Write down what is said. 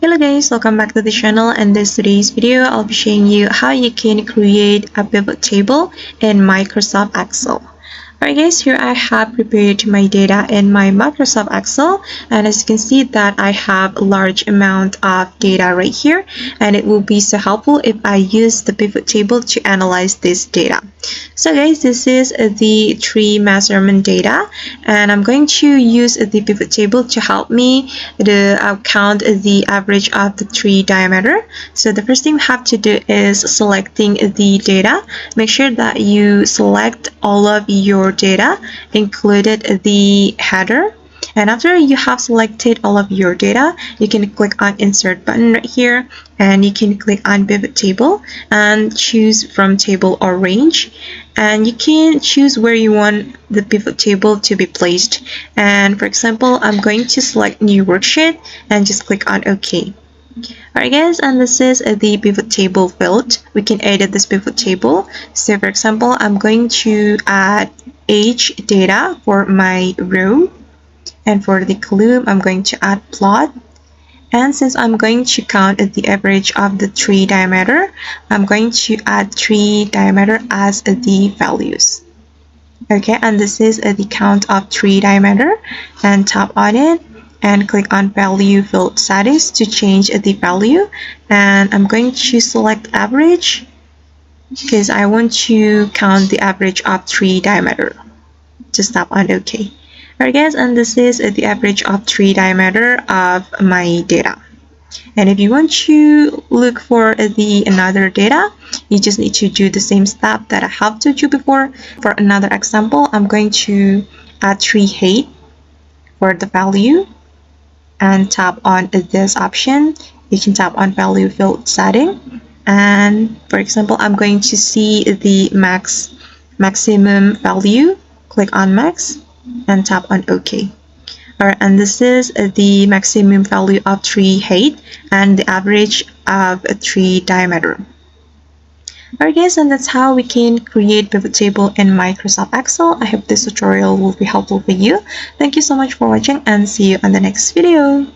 Hello guys, welcome back to the channel. In today's video, I'll be showing you how you can create a pivot table in Microsoft Excel. Alright guys, here I have prepared my data in my Microsoft Excel, and as you can see that I have a large amount of data right here, and it will be so helpful if I use the pivot table to analyze this data. So guys, this is the tree measurement data, and I'm going to use the pivot table to help me to count the average of the tree diameter. So the first thing we have to do is selecting the data. Make sure that you select all of your data, included the header. And after you have selected all of your data, you can click on insert button right here, and you can click on pivot table and choose from table or range, and you can choose where you want the pivot table to be placed. And for example, I'm going to select new worksheet and just click on OK. Alright guys, and this is the pivot table field. We can edit this pivot table. So for example, I'm going to add age data for my row, and for the column I'm going to add plot. And since I'm going to count the average of the tree diameter, I'm going to add tree diameter as the values. Okay, and this is the count of tree diameter, and tap on it and click on value field settings to change the value. And I'm going to select average because I want to count the average of tree diameter. Just tap on OK. Alright guys, and this is the average of tree diameter of my data. And if you want to look for the another data, you just need to do the same step that I have told you before. For another example, I'm going to add tree height for the value and tap on this option. You can tap on value field setting, and for example, I'm going to see the maximum value. Click on max and tap on OK. Alright, and this is the maximum value of tree height and the average of a tree diameter. Alright guys, and that's how we can create pivot table in Microsoft Excel. I hope this tutorial will be helpful for you. Thank you so much for watching, and see you on the next video.